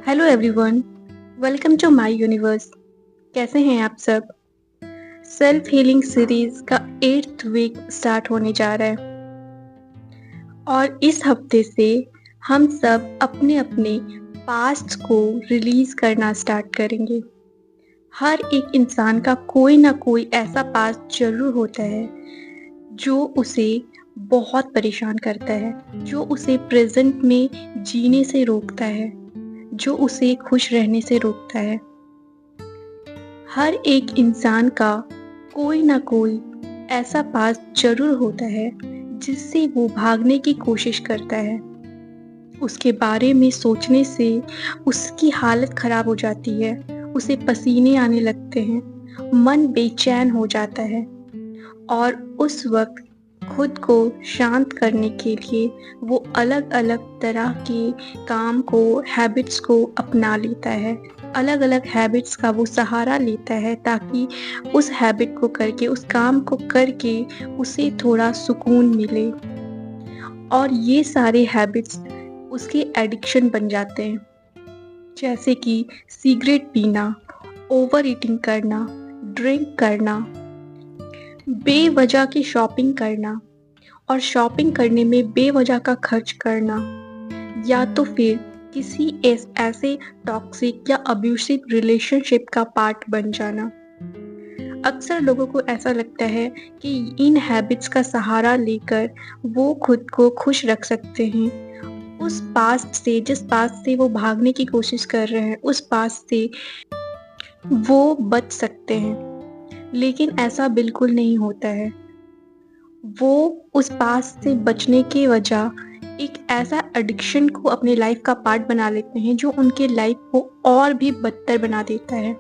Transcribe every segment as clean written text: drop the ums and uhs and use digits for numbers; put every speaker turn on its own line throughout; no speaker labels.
Hello everyone, welcome to my universe. कैसे हैं आप सब? सेल्फ हीलिंग सीरीज का 8th वीक स्टार्ट होने जा रहा है और इस हफ्ते से हम सब अपने अपने पास्ट को रिलीज करना स्टार्ट करेंगे। हर एक इंसान का कोई ना कोई ऐसा पास्ट जरूर होता है जो उसे बहुत परेशान करता है, जो उसे प्रेजेंट में जीने से रोकता है, जो उसे खुश रहने से रोकता है। हर एक इंसान का कोई ना कोई ऐसा पास्ट जरूर होता है जिससे वो भागने की कोशिश करता है। उसके बारे में सोचने से उसकी हालत खराब हो जाती है, उसे पसीने आने लगते हैं, मन बेचैन हो जाता है और उस वक्त खुद को शांत करने के लिए वो अलग अलग तरह के काम को, हैबिट्स को अपना लेता है। अलग अलग हैबिट्स का वो सहारा लेता है ताकि उस हैबिट को करके, उस काम को करके उसे थोड़ा सुकून मिले। और ये सारे हैबिट्स उसके एडिक्शन बन जाते हैं, जैसे कि सिगरेट पीना, ओवर ईटिंग करना, ड्रिंक करना, बेवजह की शॉपिंग करना और शॉपिंग करने में बेवजह का खर्च करना, या तो फिर किसी ऐसे टॉक्सिक या अब्यूसिव रिलेशनशिप का पार्ट बन जाना। अक्सर लोगों को ऐसा लगता है कि इन हैबिट्स का सहारा लेकर वो खुद को खुश रख सकते हैं। उस पास्ट से, जिस पास्ट से वो भागने की कोशिश कर रहे हैं, उस पास्ट से वो बच सकते हैं। लेकिन ऐसा बिल्कुल नहीं होता है। वो उस पास्ट से बचने के वजह एक ऐसा एडिक्शन को अपने लाइफ का पार्ट बना लेते हैं जो उनके लाइफ को और भी बदतर बना देता है।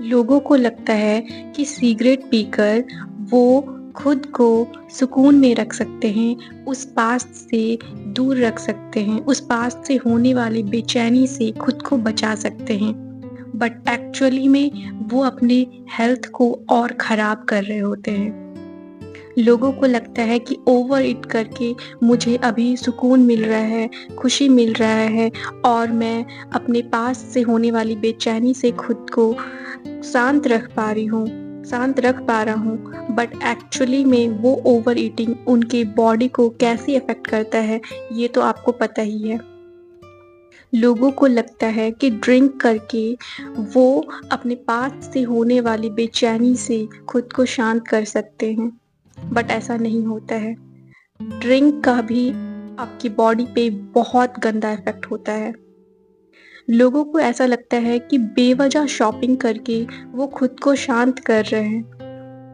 लोगों को लगता है कि सिगरेट पीकर वो खुद को सुकून में रख सकते हैं, उस पास्ट से दूर रख सकते हैं, उस पास्ट से होने वाली बेचैनी से खुद को बचा सकते हैं। बट एक्चुअली में वो अपने हेल्थ को और खराब कर रहे होते हैं। लोगों को लगता है कि ओवर ईट करके मुझे अभी सुकून मिल रहा है, खुशी मिल रहा है और मैं अपने पास से होने वाली बेचैनी से खुद को शांत रख पा रहा हूँ। बट एक्चुअली में वो ओवर ईटिंग उनके बॉडी को कैसे अफेक्ट करता है ये तो आपको पता ही है। लोगों को लगता है कि ड्रिंक करके वो अपने पास से होने वाली बेचैनी से खुद को शांत कर सकते हैं, बट ऐसा नहीं होता है। ड्रिंक का भी आपकी बॉडी पे बहुत गंदा इफेक्ट होता है। लोगों को ऐसा लगता है कि बेवजह शॉपिंग करके वो खुद को शांत कर रहे हैं,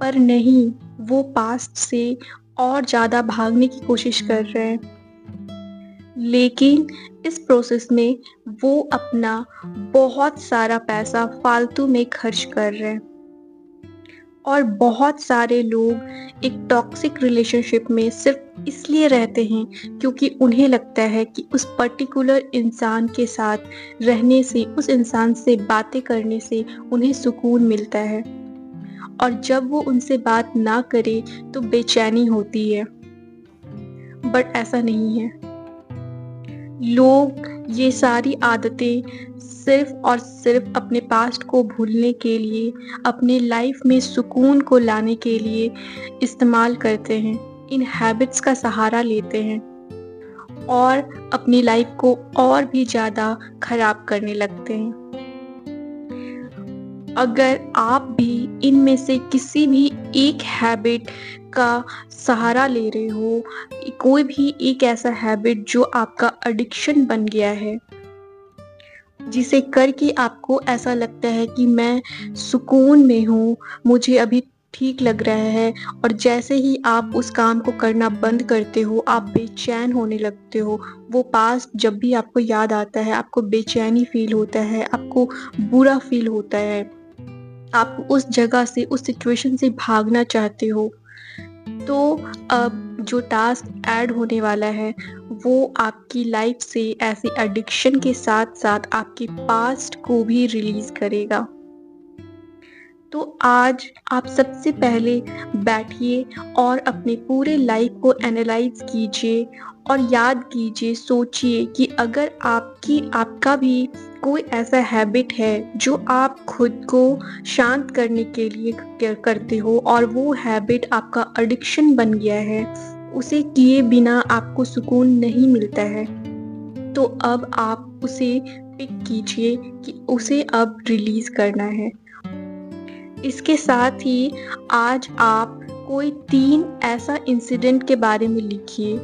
पर नहीं, वो पास्ट से और ज़्यादा भागने की कोशिश कर रहे हैं। लेकिन इस प्रोसेस में वो अपना बहुत सारा पैसा फालतू में खर्च कर रहे हैं। और बहुत सारे लोग एक टॉक्सिक रिलेशनशिप में सिर्फ इसलिए रहते हैं क्योंकि उन्हें लगता है कि उस पर्टिकुलर इंसान के साथ रहने से, उस इंसान से बातें करने से उन्हें सुकून मिलता है और जब वो उनसे बात ना करे तो बेचैनी होती है। बट ऐसा नहीं है। लोग ये सारी आदतें सिर्फ और सिर्फ अपने पास्ट को भूलने के लिए, अपने लाइफ में सुकून को लाने के लिए इस्तेमाल करते हैं, इन हैबिट्स का सहारा लेते हैं और अपनी लाइफ को और भी ज़्यादा खराब करने लगते हैं। अगर आप भी इनमें से किसी भी एक हैबिट का सहारा ले रहे हो, कोई भी एक ऐसा हैबिट जो आपका एडिक्शन बन गया है, जिसे करके आपको ऐसा लगता है कि मैं सुकून में हूँ, मुझे अभी ठीक लग रहा है, और जैसे ही आप उस काम को करना बंद करते हो आप बेचैन होने लगते हो। वो पास्ट जब भी आपको याद आता है आपको बेचैनी फील होता है, आपको बुरा फील होता है, आप उस जगह से, उस सिचुएशन से भागना चाहते हो। तो अब जो टास्क ऐड होने वाला है वो आपकी लाइफ से ऐसी एडिक्शन के साथ साथ आपके पास्ट को भी रिलीज करेगा। तो आज आप सबसे पहले बैठिए और अपने पूरे लाइफ को एनालाइज कीजिए और याद कीजिए, सोचिए कि अगर आपका भी कोई ऐसा हैबिट है जो आप खुद को शांत करने के लिए करते हो और वो हैबिट आपका एडिक्शन बन गया है, उसे किए बिना आपको सुकून नहीं मिलता है, तो अब आप उसे पिक कीजिए कि उसे अब रिलीज़ करना है। इसके साथ ही आज आप कोई 3 ऐसा इंसिडेंट के बारे में लिखिए,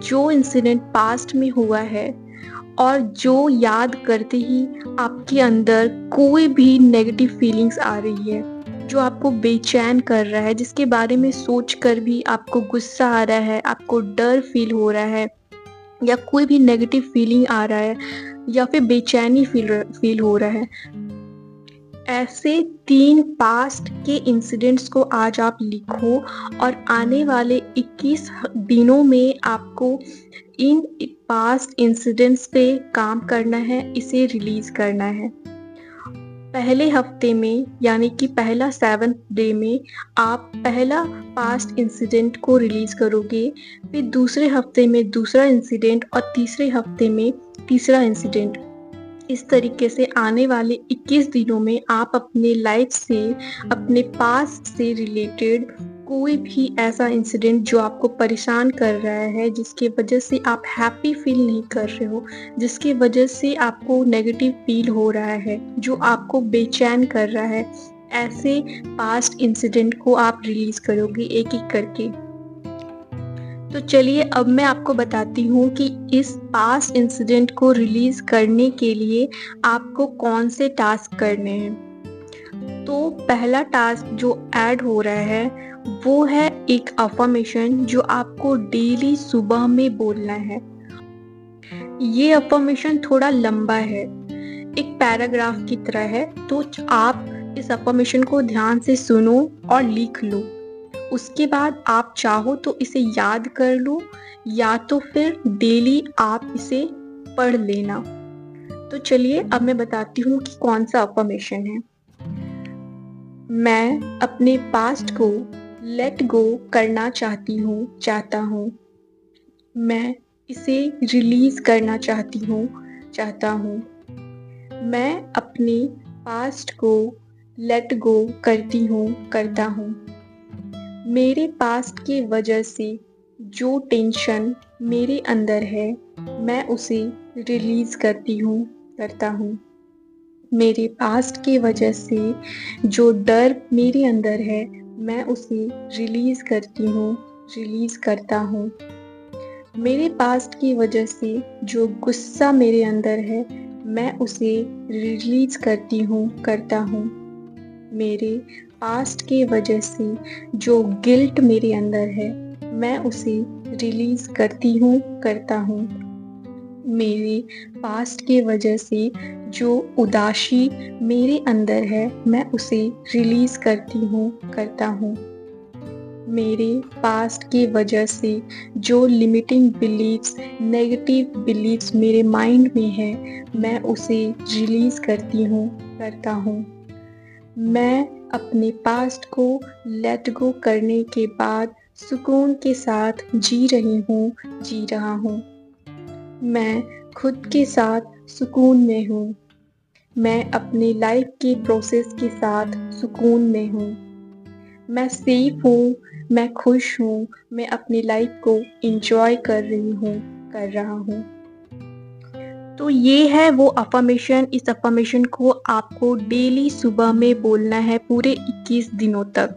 जो इंसिडेंट पास्ट में हुआ है और जो याद करते ही आपके अंदर कोई भी नेगेटिव फीलिंग्स आ रही है, जो आपको बेचैन कर रहा है, जिसके बारे में सोचकर भी आपको गुस्सा आ रहा है, आपको डर फील हो रहा है या कोई भी नेगेटिव फीलिंग आ रहा है या फिर बेचैनी फील हो रहा है। ऐसे 3 पास्ट के इंसिडेंट्स को आज आप लिखो और आने वाले 21 दिनों में आपको इन पास्ट इंसिडेंट्स पे काम करना है, इसे रिलीज़ करना है। पहले हफ्ते में यानी कि पहला 7th डे में आप पहला पास्ट इंसिडेंट को रिलीज़ करोगे, फिर दूसरे हफ्ते में दूसरा इंसिडेंट और तीसरे हफ्ते में तीसरा इंसिडेंट। इस तरीके से आने वाले 21 दिनों में आप अपने लाइफ से, अपने पास्ट से रिलेटेड कोई भी ऐसा इंसिडेंट जो आपको परेशान कर रहा है, जिसकी वजह से आप हैप्पी फील नहीं कर रहे हो, जिसकी वजह से आपको नेगेटिव फील हो रहा है, जो आपको बेचैन कर रहा है, ऐसे पास्ट इंसिडेंट को आप रिलीज़ करोगे एक-एक करके। तो चलिए अब मैं आपको बताती हूँ कि इस पास्ट इंसिडेंट को रिलीज़ करने के लिए आपको कौन से टास्क करने हैं। तो पहला टास्क जो ऐड हो रहा है वो है एक अफ़र्मेशन जो आपको डेली सुबह में बोलना है। ये अफ़र्मेशन थोड़ा लंबा है, एक पैराग्राफ की तरह है, तो आप इस अफ़र्मेशन को ध्यान से सुनो और लिख लो। उसके बाद आप चाहो तो इसे याद कर लो या तो फिर डेली आप इसे पढ़ लेना। तो चलिए अब मैं बताती हूँ कि कौन सा अफ़र्मेशन है। मैं अपने पास्ट को लेट गो करना चाहता हूँ। मैं इसे रिलीज़ करना चाहता हूँ। मैं अपने पास्ट को लेट गो करता हूँ। मेरे पास्ट की वजह से जो टेंशन मेरे अंदर है, मैं उसे रिलीज़ करता हूँ। मेरे पास्ट की वजह से जो डर मेरे अंदर है, मैं उसे रिलीज़ करता हूँ। मेरे पास्ट की वजह से जो गुस्सा मेरे अंदर है, मैं उसे रिलीज़ करता हूँ। मेरे पास्ट की वजह से जो गिल्ट मेरे अंदर है, मैं उसे रिलीज़ करता हूँ। मेरे पास्ट की वजह से जो उदासी मेरे अंदर है, मैं उसे रिलीज़ करता हूँ। मेरे पास्ट की वजह से जो लिमिटिंग बिलीव्स, नेगेटिव बिलीव्स मेरे माइंड में है, मैं उसे रिलीज़ करता हूँ। मैं अपने पास्ट को लेट गो करने के बाद सुकून के साथ जी रहा हूँ। मैं खुद के साथ सुकून में हूँ। मैं अपनी लाइफ के प्रोसेस के साथ सुकून में हूँ। मैं सेफ हूँ, मैं खुश हूँ, मैं अपनी लाइफ को एंजॉय कर रहा हूँ। तो ये है वो अफ़र्मेशन। इस अफ़र्मेशन को आपको डेली सुबह में बोलना है पूरे 21 दिनों तक।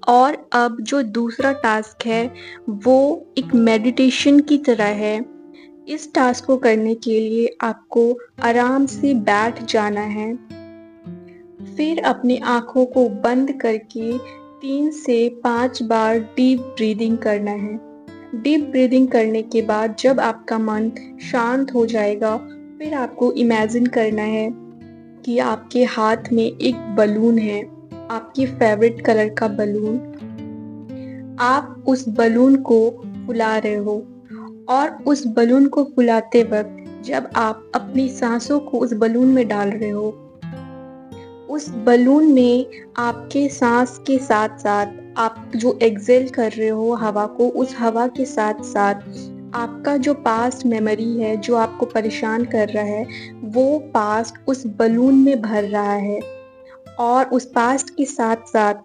और अब जो दूसरा टास्क है वो एक मेडिटेशन की तरह है। इस टास्क को करने के लिए आपको आराम से बैठ जाना है, फिर अपनी आँखों को बंद करके 3 से 5 बार डीप ब्रीदिंग करना है। डीप ब्रीदिंग करने के बाद जब आपका मन शांत हो जाएगा, फिर आपको इमेजिन करना है कि आपके हाथ में एक बलून है, आपकी फेवरेट कलर का बलून। आप उस बलून को फुला रहे हो और उस बलून को फुलाते वक्त जब आप अपनी सांसों को उस बलून में डाल रहे हो, उस बलून में आपके सांस के साथ साथ आप जो एक्सहेल कर रहे हो हवा को, उस हवा के साथ साथ आपका जो पास्ट मेमोरी है जो आपको परेशान कर रहा है, वो पास्ट उस बलून में भर रहा है। और उस पास्ट के साथ साथ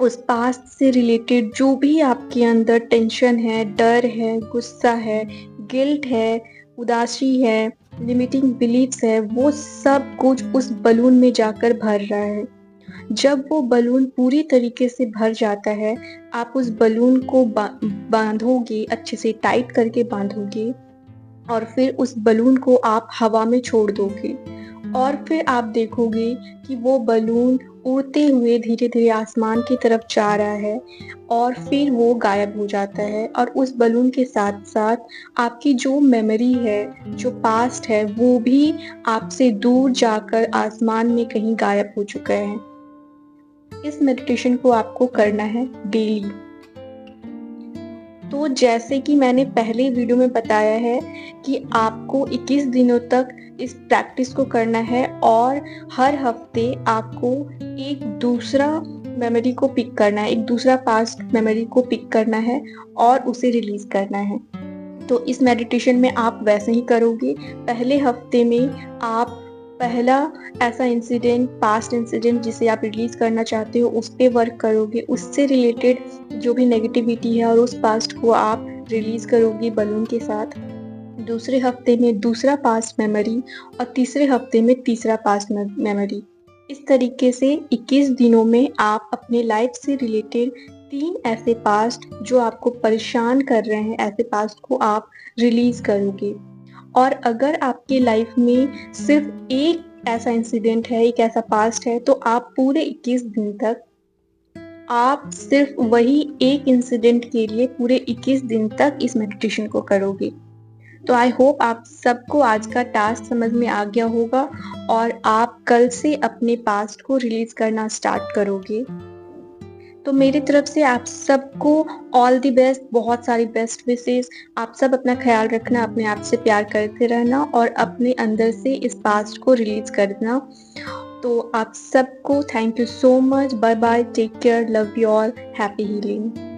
उस पास्ट से रिलेटेड जो भी आपके अंदर टेंशन है, डर है, गुस्सा है, गिल्ट है, उदासी है, लिमिटिंग बिलीफ्स है, वो सब कुछ उस बलून में जाकर भर रहा है। जब वो बलून पूरी तरीके से भर जाता है, आप उस बलून को बांधोगे, अच्छे से टाइट करके बांधोगे और फिर उस बलून को आप हवा में छोड़ दोगे और फिर आप देखोगे कि वो बलून उड़ते हुए धीरे-धीरे आसमान की तरफ जा रहा है और फिर वो गायब हो जाता है और उस बलून के साथ-साथ आपकी जो मेमोरी है, जो पास्ट है, वो भी आपसे दूर जाकर आसमान में कहीं गायब हो चुका है। इस मेडिटेशन को आपको करना है डेली। तो जैसे कि मैंने पहले वीडियो में बताया है कि आपको 21 दिनों तक इस प्रैक्टिस को करना है और हर हफ्ते आपको एक दूसरा मेमोरी को पिक करना है, एक दूसरा पास्ट मेमोरी को पिक करना है और उसे रिलीज़ करना है। तो इस मेडिटेशन में आप वैसे ही करोगे। पहले हफ्ते में आप पहला ऐसा इंसिडेंट, पास्ट इंसिडेंट जिसे आप रिलीज़ करना चाहते हो, उस पे वर्क करोगे। उससे रिलेटेड जो भी नेगेटिविटी है और उस पास्ट को आप रिलीज़ करोगे बलून के साथ। दूसरे हफ्ते में दूसरा पास्ट मेमोरी और तीसरे हफ्ते में तीसरा पास्ट मेमोरी। इस तरीके से 21 दिनों में आप अपने लाइफ से रिलेटेड 3 ऐसे पास्ट जो आपको परेशान कर रहे हैं, ऐसे पास्ट को आप रिलीज़ करोगे। और अगर आपके लाइफ में सिर्फ एक ऐसा इंसिडेंट है, एक ऐसा पास्ट है, तो आप पूरे 21 दिन तक आप सिर्फ वही एक इंसिडेंट के लिए पूरे 21 दिन तक इस मेडिटेशन को करोगे। तो आई होप आप सबको आज का टास्क समझ में आ गया होगा और आप कल से अपने पास्ट को रिलीज़ करना स्टार्ट करोगे। तो मेरी तरफ से आप सबको ऑल द बेस्ट, बहुत सारी बेस्ट विशेस। आप सब अपना ख्याल रखना, अपने आप से प्यार करते रहना और अपने अंदर से इस पास्ट को रिलीज़ करना। तो आप सबको thank you so much. Bye bye, take care, love you all, happy healing.